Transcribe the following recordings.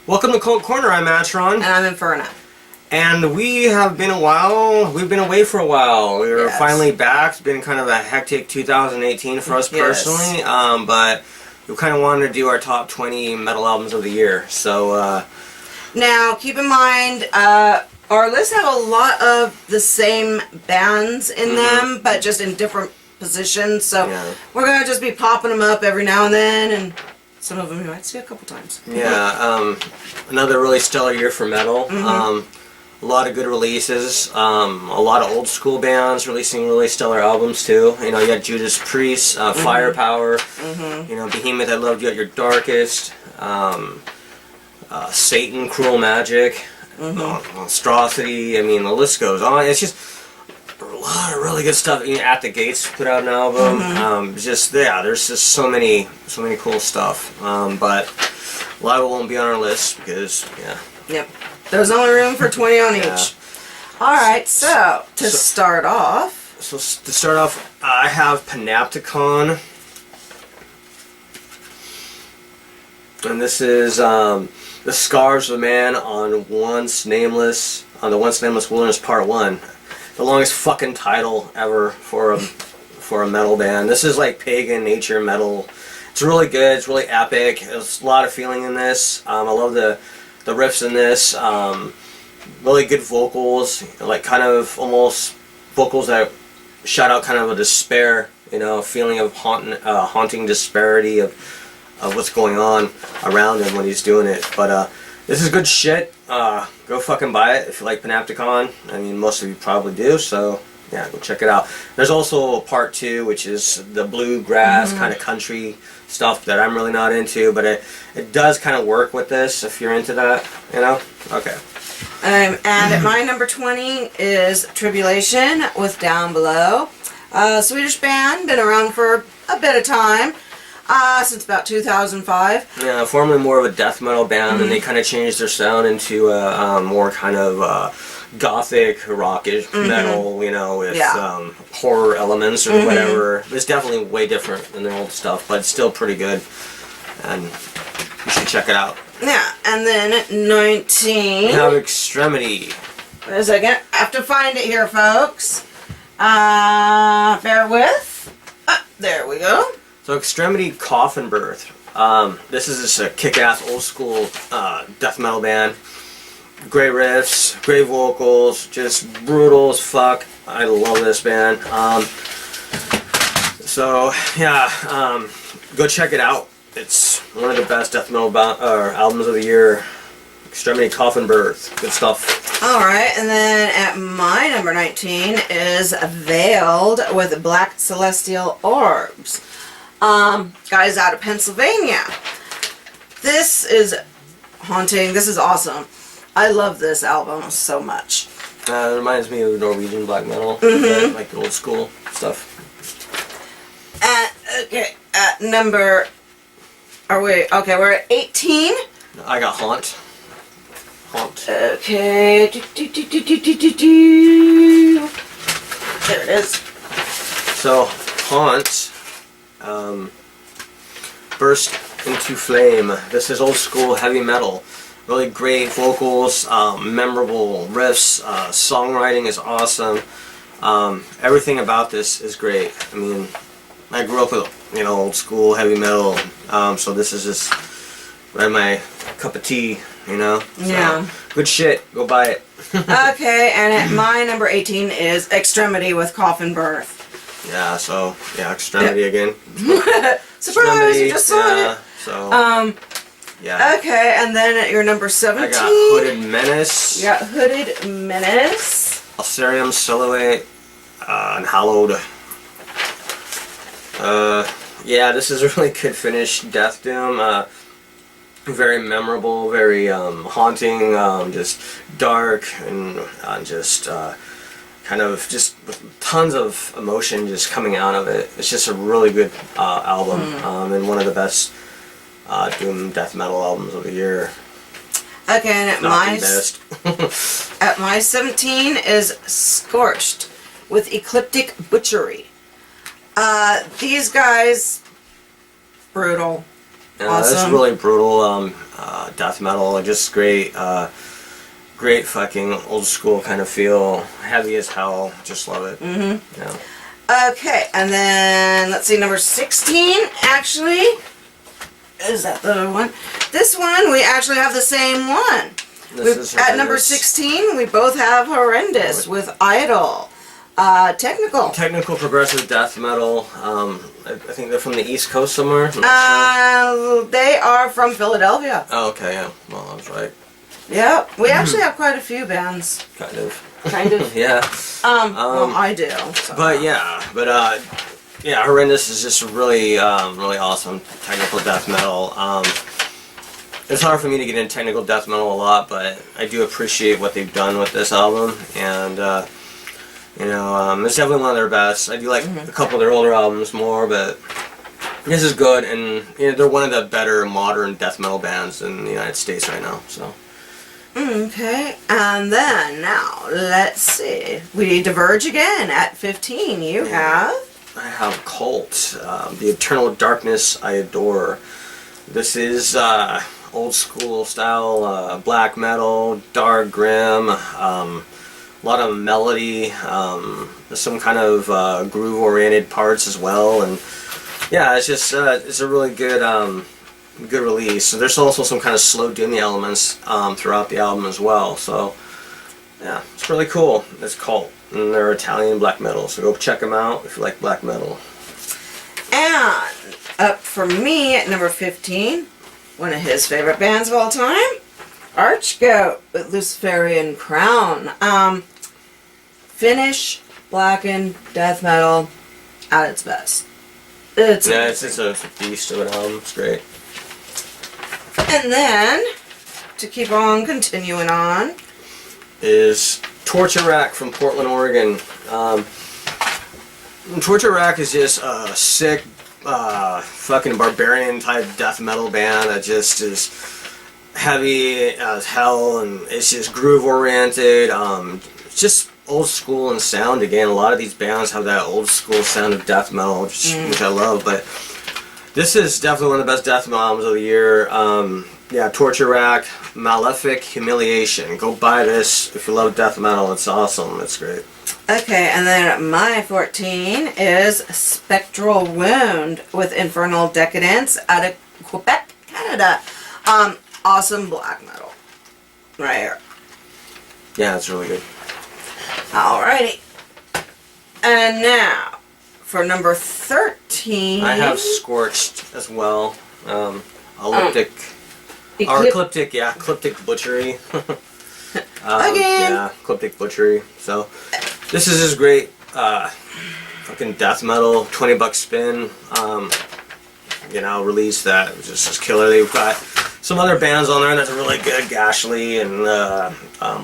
Welcome to Cold Corner. I'm Atron. And I'm Inferna. And we have been a while. We've been away for a while. We were finally back. It's been kind of a hectic 2018 for us personally. But we kind of wanted to do our top 20 metal albums of the year. So now, keep in mind, our lists have a lot of the same bands in them, but just in different positions. So we're going to just be popping them up every now and then, and some of them you might see a couple times. Yeah, another really stellar year for metal. A lot of good releases. A lot of old school bands releasing really stellar albums too. You know, you got Judas Priest, Firepower. You know, Behemoth, I Loved You at Your Darkest. Satan, Cruel Magic. Monstrosity. I mean, the list goes on. It's just a lot of really good stuff. At the Gates put out an album. There's just so many cool stuff. But a lot of it won't be on our list because Yep. There's only room for 20 on each. Alright, so to start off, I have Panopticon. And this is The Scars of Man on the Once Nameless Wilderness Part 1. The longest fucking title ever for a metal band. This is like pagan nature metal. It's really good. It's really epic. There's a lot of feeling in this. I love the riffs in this. Really good vocals, like kind of almost vocals that shout out kind of a despair, a feeling of haunting disparity of what's going on around him when he's doing it. But this is good shit. Go fucking buy it if you like Panopticon. I mean, most of you probably do, so yeah, go check it out. There's also part 2, which is the bluegrass kind of country stuff that I'm really not into, but it does kind of work with this if you're into that, Okay. And at my number 20 is Tribulation with Down Below. Swedish band, been around for a bit of time. Since about 2005. Yeah, formerly more of a death metal band, and they kind of changed their sound into a more kind of gothic, rockish metal, with horror elements or whatever. It's definitely way different than their old stuff, but it's still pretty good, and you should check it out. Yeah, and then at 19... We have Extremity. Wait a second. I have to find it here, folks. Bear with. There we go. So Extremity, Coffin Birth. This is just a kick-ass old school death metal band. Great riffs, great vocals, just brutal as fuck. I love this band. Go check it out. It's one of the best death metal albums of the year. Extremity, Coffin Birth. Good stuff. Alright, and then at my number 19 is Veiled with Black Celestial Orbs. Guys out of Pennsylvania. This is haunting. This is awesome. I love this album so much. It reminds me of Norwegian black metal, like the old school stuff. At number... we're at 18. I got Haunt. Okay. There it is. So, Haunt... Burst into Flame. This is old school heavy metal. Really great vocals, memorable riffs, songwriting is awesome. Everything about this is great. I mean, I grew up with old school heavy metal, so this is just right my cup of tea, So, yeah. Good shit. Go buy it. Okay, and at my number 18 is Extremity with Coffin Birth. Yeah, so, Extremity again. Surprise, you just saw it. So, Okay, and then at your number 17... I got Hooded Menace. You got Hooded Menace. Alcerium Silhouette, Unhallowed. This is a really good finish. Death Doom. Very memorable, very haunting, just dark, and kind of just with tons of emotion just coming out of it. It's just a really good album, and one of the best doom death metal albums of the year. Okay, and at my 17 is Scorched with Ecliptic Butchery. These guys, brutal. Awesome. It's really brutal. death metal. Just great, great fucking old school kind of feel. Heavy as hell. Just love it. Mm-hmm. Yeah. Okay, and then let's see, number 16 actually. Is that the one? This one, we actually have the same one. At number 16, we both have Horrendous with Idol. Technical. Technical progressive death metal. I think they're from the East Coast somewhere. They are from Philadelphia. Oh, okay, yeah. Well, I was right. Yep. We actually have quite a few bands. Kind of. Kind of. Yeah. Well, I do. So. But yeah, Horrendous is just really, really awesome technical death metal. It's hard for me to get into technical death metal a lot, but I do appreciate what they've done with this album, and it's definitely one of their best. I do like a couple of their older albums more, but this is good, and they're one of the better modern death metal bands in the United States right now. So. Okay, and then now let's see. We diverge again at 15. You have. I have Cult, The Eternal Darkness I Adore. This is old school style black metal, dark, grim, a lot of melody, some kind of groove oriented parts as well, and yeah, it's just it's a really good good release. So there's also some kind of slow dooming elements throughout the album as well. So yeah, it's really cool. It's Cult, and they're Italian black metal. So go check them out if you like black metal. And up for me at number 15, one of his favorite bands of all time, Archgoat with Luciferian Crown. Finnish blackened death metal at its best. It's a beast of an album. It's great. And then, to keep on continuing on, is Torture Rack from Portland, Oregon. Torture Rack is just a sick, fucking barbarian type death metal band that just is heavy as hell, and it's just groove oriented. It's just old school in sound again. A lot of these bands have that old school sound of death metal, which I love, but this is definitely one of the best death metal albums of the year. Yeah, Torture Rack, Malefic Humiliation. Go buy this if you love death metal. It's awesome. It's great. Okay, and then my 14 is Spectral Wound with Infernal Decadence out of Quebec, Canada. Awesome black metal. Right here. Yeah, it's really good. Alrighty. And now, for number 13... I have Scorched as well. Ecliptic Butchery. Again. Yeah, Ecliptic Butchery. So, this is just great fucking death metal, $20 spin. Release that was just killer. They've got some other bands on there that's really good, Gashly and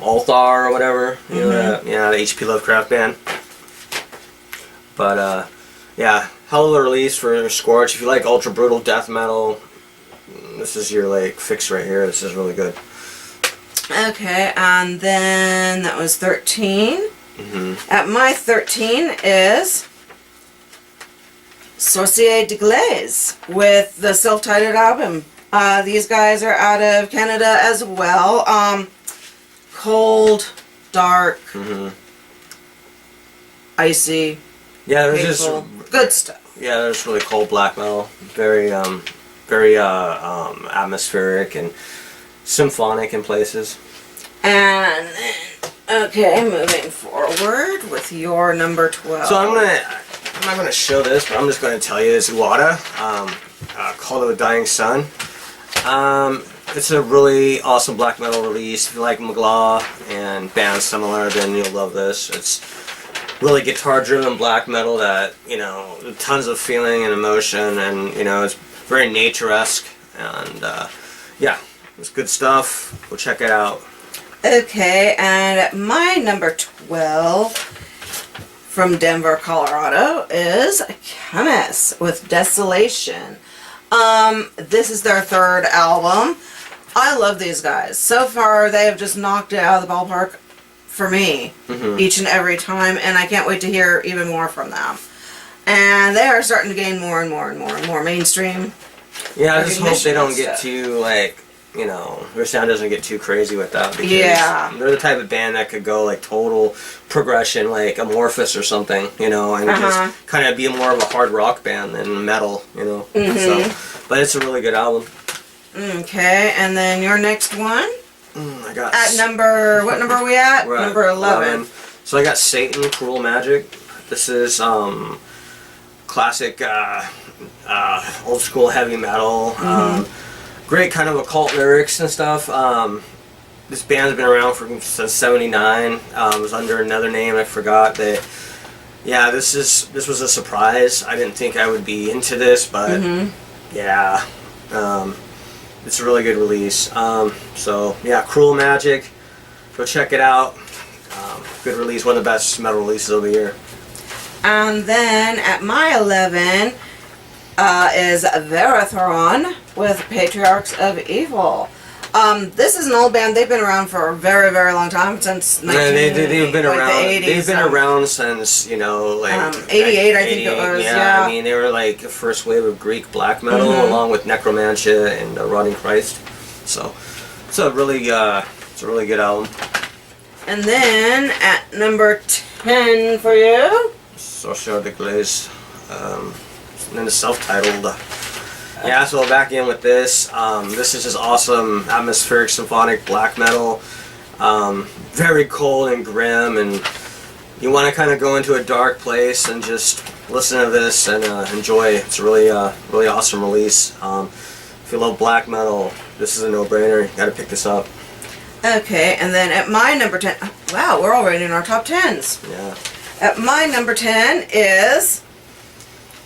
Althar or whatever. The H.P. Lovecraft band. But yeah, hell of a release for Scorch. If you like ultra brutal death metal, this is your fix right here. This is really good. Okay, and then that was 13. At my 13 is Sorcier de Glaze with the self-titled album. These guys are out of Canada as well. Cold, dark, icy, yeah, there's hateful, just good stuff. Yeah, there's really cold black metal. Very atmospheric and symphonic in places. And then, okay, moving forward with your number 12. So I'm not gonna show this, but I'm just gonna tell you it's Wada, Call of the Dying Sun. It's a really awesome black metal release. If you like Magla and bands similar, then you'll love this. It's really guitar-driven black metal that, tons of feeling and emotion, and, it's very nature-esque, and, yeah, it's good stuff. Go check it out. Okay, and my number 12 from Denver, Colorado is Chemist with Desolation. This is their third album. I love these guys. So far, they have just knocked it out of the ballpark for me each and every time, and I can't wait to hear even more from them. And they are starting to gain more and more and more and more mainstream. Yeah, I just hope they don't get too you know, their sound doesn't get too crazy with that because Yeah. they're the type of band that could go like total progression, like Amorphous or something, you know, and just kind of be more of a hard rock band than metal, you know. So, but it's a really good album. Okay, and then your next one I got at number. What number are we at? we're at Number 11. So I got Satan, Cruel Magic. This is classic old school heavy metal. Great kind of occult lyrics and stuff. This band's been around since '79. It was under another name. I forgot that. Yeah, this was a surprise. I didn't think I would be into this, but yeah, it's a really good release. So yeah, Cruel Magic. Go check it out. Good release. One of the best metal releases of the year. And then at my 11 is Verathron with Patriarchs of Evil. This is an old band. They've been around for a very, very long time, since They've been like around. the 80s. They've been around since, you know, like 88, I think it was. Yeah. I mean, they were like the first wave of Greek black metal, along with Necromancia and Rotting Christ. So it's a really good album. And then at number 10 for you. Sorcerer de Glace. And then the self-titled. Yeah, so back in with this. This is just awesome atmospheric symphonic black metal. Very cold and grim, and you want to kind of go into a dark place and just listen to this and enjoy. It's a really awesome release. If you love black metal, this is a no-brainer. You got to pick this up. Okay, and then at my number 10. Wow, we're already in our top 10s. Yeah. At my number 10 is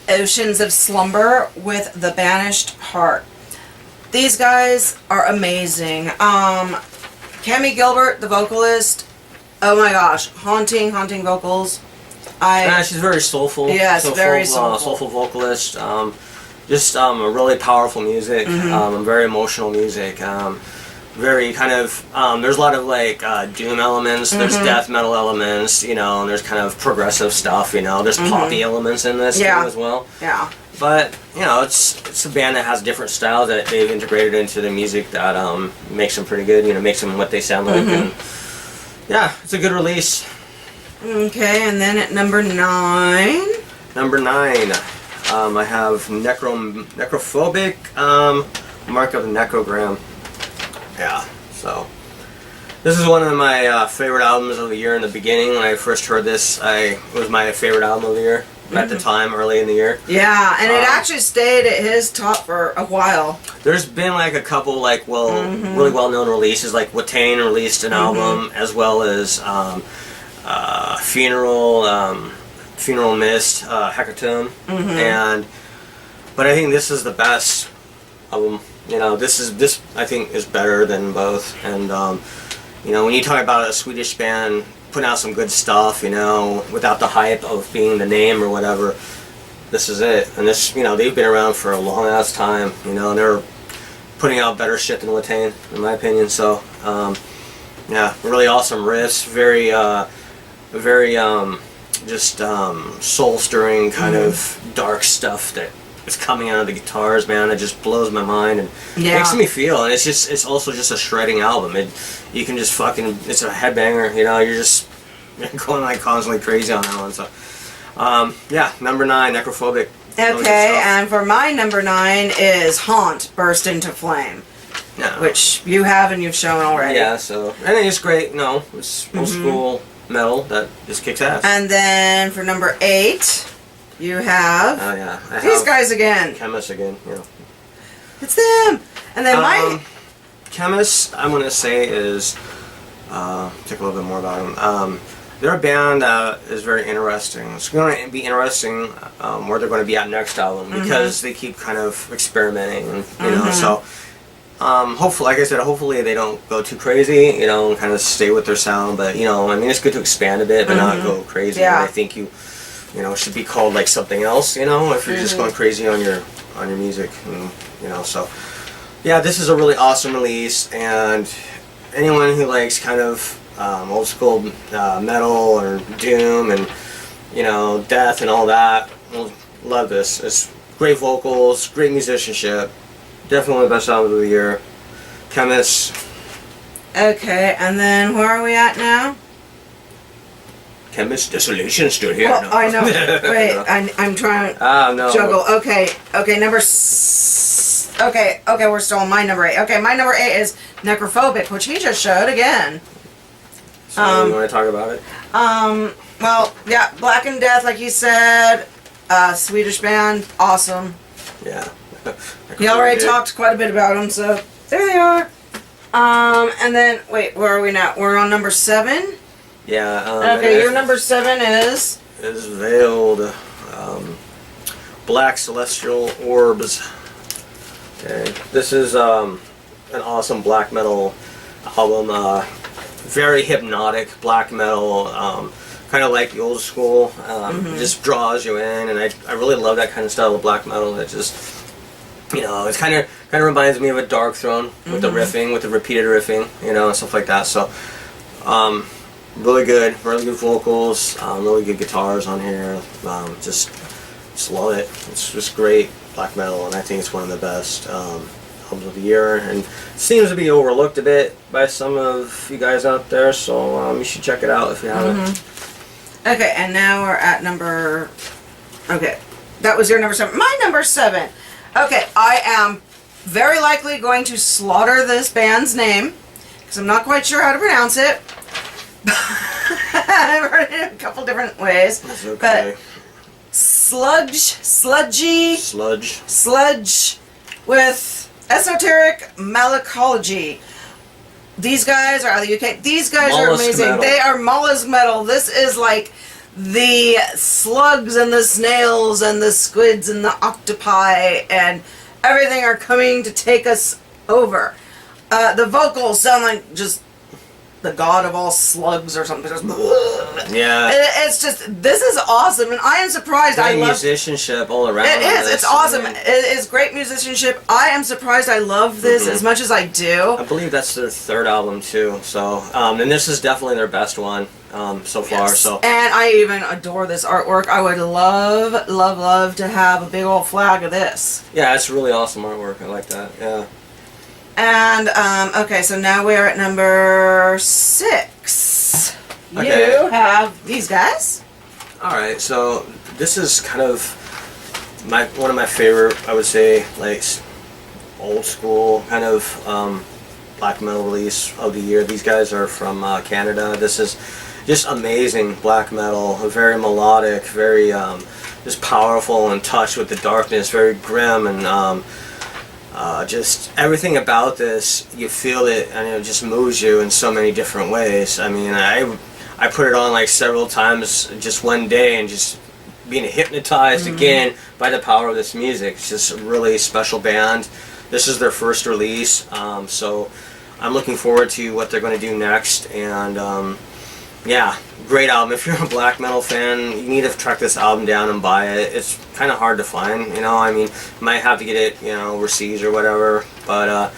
Oceans of Slumber with The Banished Heart. These guys are amazing. Cami Gilbert, the vocalist, oh my gosh, haunting vocals. She's very soulful. Yes, very soulful. Soulful vocalist. Just really powerful music. Very emotional music. Very kind of there's a lot of like doom elements, there's death metal elements, you know, and there's kind of progressive stuff, you know, there's poppy elements in this too as well. Yeah. But you know, it's a band that has different styles that they've integrated into the music that makes them pretty good, you know, makes them what they sound like. And yeah, it's a good release. Okay, and then at number 9. Number 9, I have Necrophobic, Mark of the Necrogram. Yeah, so this is one of my favorite albums of the year in the beginning. When I first heard this, it was my favorite album of the year at the time, early in the year. Yeah, and it actually stayed at his top for a while. There's been like a couple like really well-known releases, like Watain released an album, as well as Funeral Mist, Hecatomb, but I think this is the best album. You know, this I think is better than both. And you know, when you talk about a Swedish band putting out some good stuff, you know, without the hype of being the name or whatever, this is it. And this, you know, they've been around for a long ass time. You know, and they're putting out better shit than Watain, in my opinion. So yeah, really awesome riffs, very just soul stirring kind of dark stuff that is coming out of the guitars, man. It just blows my mind and makes me feel. And it's also just a shredding album. You can just fucking, it's a headbanger, you know. You're just going like constantly crazy on that one. So yeah, number 9, Necrophobic. Okay, and for my number 9 is Haunt, Burst into Flame. Yeah. Which you have and you've shown already. Yeah, so I think it's great. You know, it's old school metal that just kicks ass. And then for number 8, you have these guys again. Chemist again, yeah. It's them. And then my Chemist, I'm gonna say is think a little bit more about them. They're a band that is very interesting. It's going to be interesting where they're going to be at next album because they keep kind of experimenting, and, you know. So hopefully, like I said, hopefully they don't go too crazy, you know, and kind of stay with their sound. But you know, I mean, it's good to expand a bit, but not go crazy. Yeah. And I think you know, should be called like something else, you know, if you're just going crazy on your music, and, you know. So yeah, this is a really awesome release, and anyone who likes kind of old school metal or doom and, you know, death and all that will love this. It's great vocals, great musicianship, definitely one of the best albums of the year. Chemist. Okay, and then where are we at now? Chemist Desolation still here. Well, no. I know. Wait, I'm trying to No. juggle. Okay, okay, we're still on my number 8. Okay, my number 8 is Necrophobic, which he just showed again. So you want to talk about it? Well, yeah, Black and Death, like you said, Swedish band, awesome. Yeah. You already talked quite a bit about them, so there they are. And then, wait, where are we now? We're on number 7? Yeah. Okay, your number 7 is? Is Veiled. Black Celestial Orbs. Okay. This is an awesome black metal album. Very hypnotic black metal. Kind of like the old school. It just draws you in, and I really love that kind of style of black metal. It just, it's kind of reminds me of a Dark Throne with the riffing, with the repeated riffing, and stuff like that. So, really good vocals, really good guitars on here. Just love it. It's just great black metal, and I think it's one of the best albums of the year, and seems to be overlooked a bit by some of you guys out there. So you should check it out if you haven't. Okay, and now we're at number... Okay, that was your number 7. My number 7. Okay, I am very likely going to slaughter this band's name, because I'm not quite sure how to pronounce it. I've heard it a couple different ways. That's okay. But sludge with esoteric malacology. These guys are out of the UK. These guys are Mollusk amazing. metal. They are mollusk metal. This is like the slugs and the snails and the squids and the octopi and everything are coming to take us over. The vocals sound like just the god of all slugs or something. Just Yeah. it's just, this is awesome, and I am surprised. Great I love musicianship all around. it. Is this. it's awesome. It is great musicianship. I am surprised. I love this as much as I do. I believe that's their 3rd album too. So, and this is definitely their best one so far. Yes. So, And I even adore this artwork. I would love to have a big old flag of this. yeah, it's really awesome artwork. I like that. Yeah. And okay, so now we are at number 6. Okay. You have these guys. All right. So this is kind of one of my favorite. I would say like old school kind of black metal release of the year. These guys are from Canada. This is just amazing black metal. Very melodic. Very just powerful and touched with the darkness. Very grim and. Just everything about this, you feel it, and it just moves you in so many different ways. I mean, I put it on like several times just one day, and just being hypnotized again by the power of this music. It's just a really special band. This is their first release, so I'm looking forward to what they're going to do next. And yeah, great album. If you're a black metal fan, you need to track this album down and buy it. It's kind of hard to find, I mean, you might have to get it, overseas or whatever. But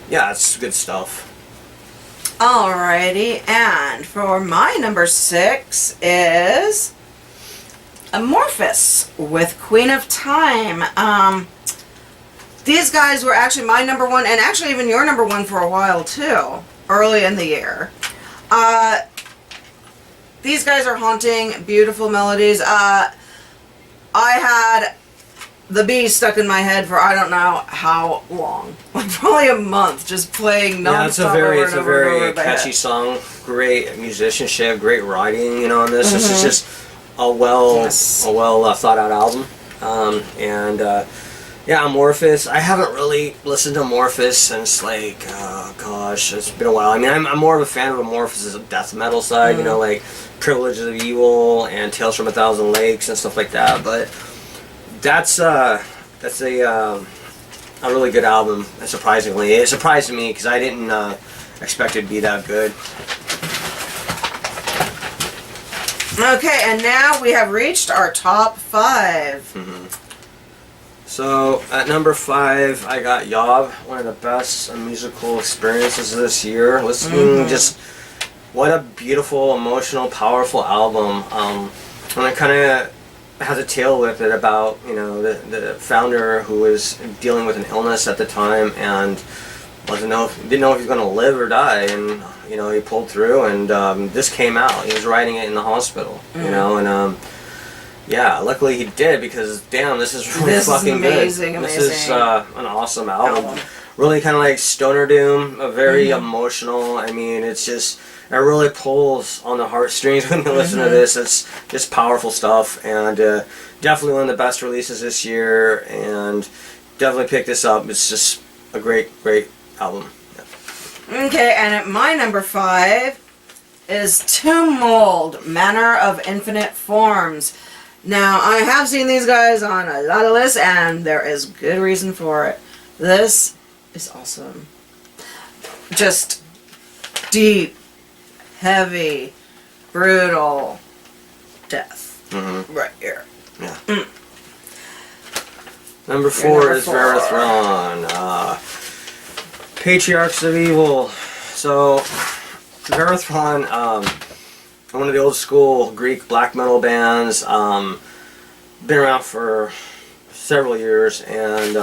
yeah, it's good stuff. Alrighty, and for my number 6 is Amorphous with Queen of Time. These guys were actually my number 1, and actually even your number 1 for a while too, early in the year. These guys are haunting, beautiful melodies. I had The Bee stuck in my head for I don't know how long, like probably a month, just playing nonstop. Yeah, it's a very catchy song. Great musicianship, great writing, on this. This is just a well thought out album. Yeah, Amorphous. I haven't really listened to Amorphous since like, gosh, it's been a while. I mean, I'm more of a fan of Amorphous' death metal side, like Privilege of Evil and Tales from a Thousand Lakes and stuff like that. But that's a really good album. Surprisingly, it surprised me because I didn't expect it to be that good. Okay, and now we have reached our top 5. So at number 5, I got Yob, one of the best musical experiences this year. Listening, just what a beautiful, emotional, powerful album. And it kind of has a tale with it about the founder who was dealing with an illness at the time, and didn't know if he was going to live or die, and he pulled through, and this came out. He was writing it in the hospital, and yeah, luckily he did, because damn, this is really fucking amazing, good. amazing. This is an awesome album. Really kind of like stoner doom, very emotional. I mean, it's just, it really pulls on the heartstrings when you listen to this. It's just powerful stuff, and definitely one of the best releases this year, and definitely pick this up. It's just a great album. Yeah. Okay, and at my number 5 is Tomb Mold, Manner of Infinite Forms. Now, I have seen these guys on a lot of lists, and there is good reason for it. This is awesome. Just deep, heavy, brutal death. Right here. Yeah. Number 4 is 4. Varathron, Patriarchs of Evil. So, Varathron, one of the old school Greek black metal bands, been around for several years, and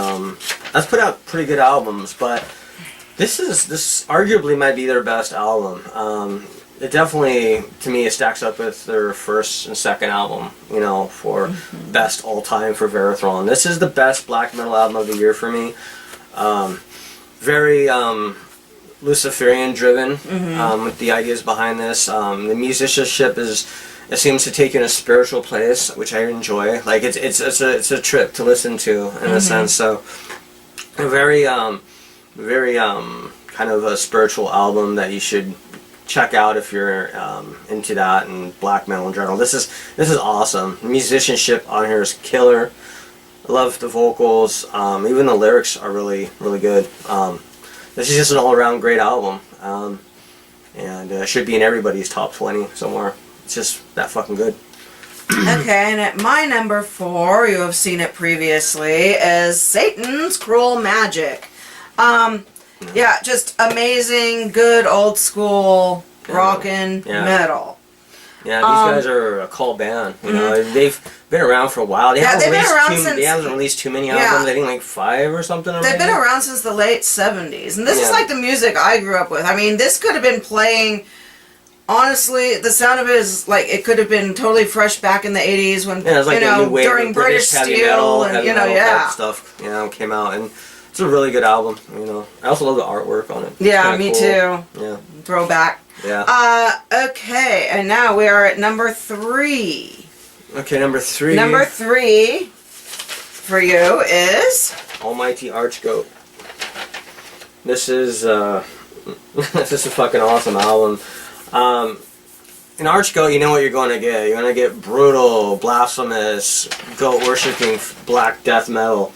that's put out pretty good albums, but this arguably might be their best album. It definitely, to me, it stacks up with their first and second album, for best all-time for Varathron. This is the best black metal album of the year for me. Very Luciferian-driven with the ideas behind this. The musicianship it seems to take you in a spiritual place, which I enjoy. Like, it's a trip to listen to, in a sense. So, a very kind of a spiritual album that you should check out if you're into that and black metal in general. This is awesome. The musicianship on here is killer. I love the vocals. Even the lyrics are really good. This is just an all-around great album, and should be in everybody's top 20 somewhere. It's just that fucking good. Okay, and at my number 4, you have seen it previously, is Satan's Cruel Magic. Yeah, just amazing, good old school rockin' metal. Yeah, these guys are a cult band. They've been around for a while. They haven't released too many albums. I think like 5 or something. They've been around since the late 70s, and this is like the music I grew up with. I mean, this could have been playing. Honestly, the sound of it is like it could have been totally fresh back in the 80s when it was like the new wave during of British heavy Steel metal, and heavy metal type stuff came out, and it's a really good album. I also love the artwork on it. Yeah, me too. Yeah, throwback. Yeah. Okay, and now we are at number 3. Okay, number 3. Number 3 for you is Almighty Archgoat. This is this is a fucking awesome album. In Archgoat, you know what you're going to get. You're going to get brutal, blasphemous, goat-worshipping black death metal.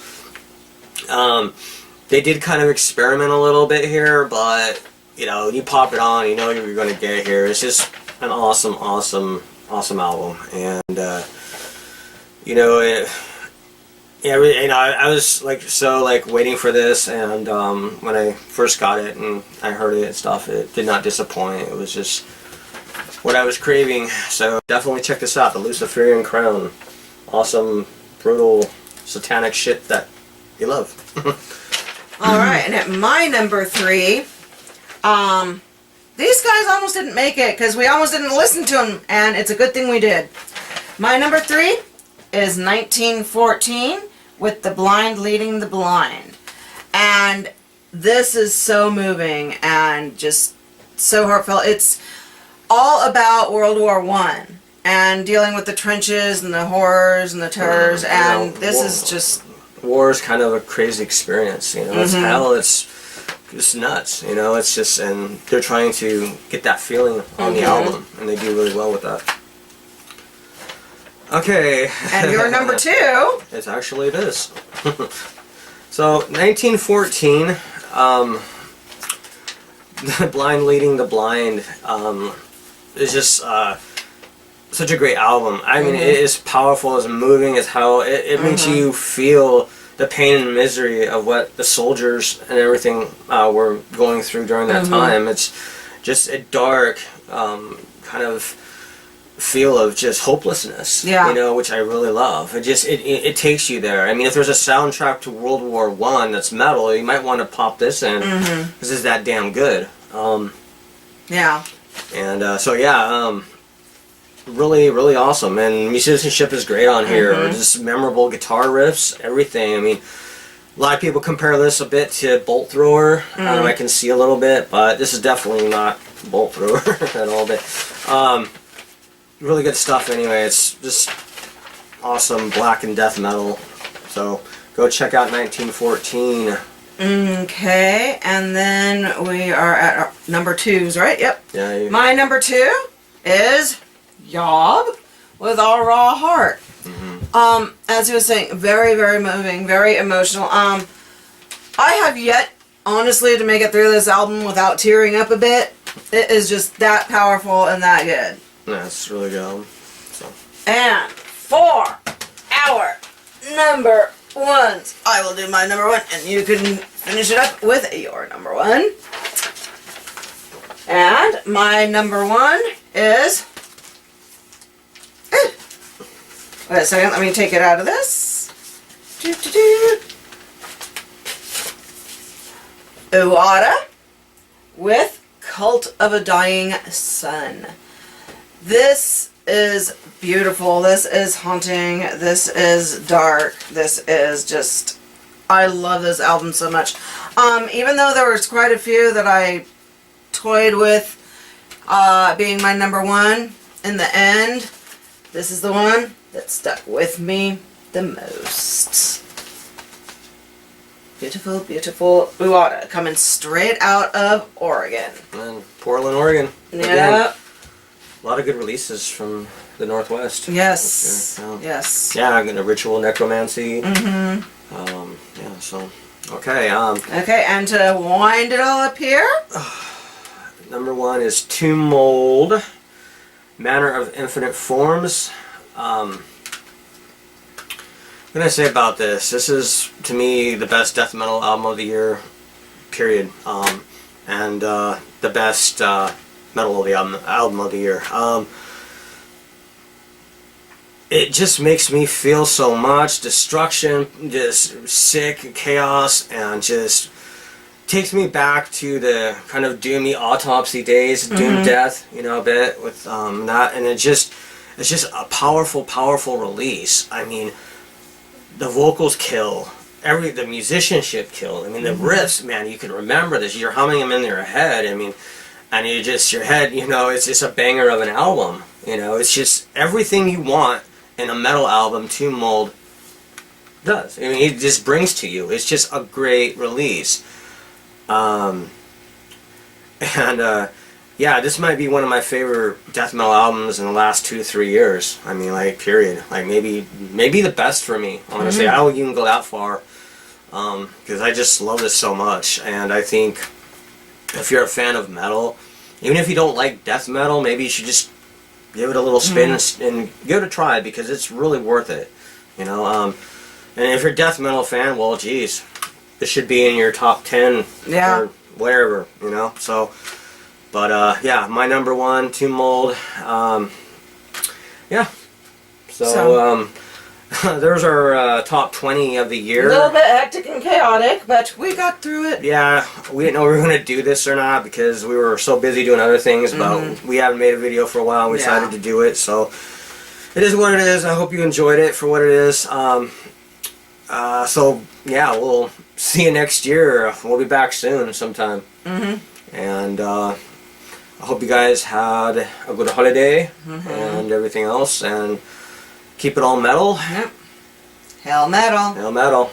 They did kind of experiment a little bit here, but, you pop it on, you know what you're going to get here. It's just an awesome album. And, I was waiting for this, and when I first got it and I heard it and stuff, it did not disappoint. It was just what I was craving. So definitely check this out, the Luciferian Crown. Awesome, brutal, satanic shit that you love. Alright, and at my number 3, these guys almost didn't make it because we almost didn't listen to them, and it's a good thing we did. My number 3 is 1914 with The Blind Leading the Blind. And this is so moving and just so heartfelt. It's all about World War I and dealing with the trenches and the horrors and the terrors, and this is just... War is kind of a crazy experience, it's hell, it's nuts, it's just, and they're trying to get that feeling on the album, and they do really well with that. Okay. And your number 2? It's actually this. So, 1914, The Blind Leading the Blind is just such a great album. I mean, it is powerful, it's moving, it's how it makes you feel the pain and misery of what the soldiers and everything were going through during that time. It's just a dark, kind of feel of just hopelessness. Yeah. You know, which I really love. It takes you there. I mean, if there's a soundtrack to World War I that's metal, you might want to pop this in because it's that damn good. Yeah. And so yeah, really, really awesome. And musicianship is great on here. Just memorable guitar riffs, everything. I mean, a lot of people compare this a bit to Bolt Thrower. I can see a little bit, but this is definitely not Bolt Thrower at all. But really good stuff anyway. It's just awesome black and death metal. So go check out 1914. Okay, and then we are at our number 2s, right? Yep. Yeah. My number 2 is Yob with Our Raw Heart. As he was saying, very, very moving, very emotional. I have yet, honestly, to make it through this album without tearing up a bit. It is just that powerful and that good. Yeah, it's really good album. So. And for our number 1s, I will do my number 1, and you can finish it up with your number 1. And my number 1 is... Wait a second, let me take it out of this. Uada with Cult of a Dying Sun. This is beautiful. This is haunting. This is dark. This is just... I love this album so much. Even though there was quite a few that I toyed with being my number 1, in the end, this is the one that stuck with me the most. Beautiful, beautiful Uada, coming straight out of Oregon. And Portland, Oregon. Yep. Again, a lot of good releases from the Northwest. Yes. Yeah. Yes. Yeah, I'm gonna Ritual Necromancy. Yeah, so okay. Okay, and to wind it all up here, Number 1 is Tomb Mold, Manner of Infinite Forms. What can I say about this? This is, to me, the best death metal album of the year, period. And the best metal of the album of the year. It just makes me feel so much destruction, just sick, chaos, and just takes me back to the kind of doomy autopsy days, doom death, you know, a bit with that, and it's just a powerful, powerful release. I mean, the vocals kill, the musicianship killed. I mean, the riffs, man, you can remember this. You're humming them in your head. I mean, and your head, you know, it's just a banger of an album. You know, it's just everything you want in a metal album. Tomb Mold does. I mean, it just brings to you. It's just a great release. Yeah, this might be one of my favorite death metal albums in the last 2 to 3 years. I mean, like, period. Like, maybe the best for me, honestly. I won't even go that far, because I just love this so much. And I think if you're a fan of metal, even if you don't like death metal, maybe you should just give it a little spin and give it a try, because it's really worth it. You know, and if you're a death metal fan, well, geez, this should be in your top 10 or whatever, you know. So, but yeah, my number 1, Tomb Mold. Yeah. So there's our top 20 of the year. a little bit hectic and chaotic, but we got through it. Yeah, we didn't know we were going to do this or not because we were so busy doing other things, but we haven't made a video for a while and we decided to do it, so it is what it is. I hope you enjoyed it for what it is. So, yeah, we'll see you next year. We'll be back soon sometime. And I hope you guys had a good holiday and everything else, and keep it all metal. Yep. Hell metal. Hell metal.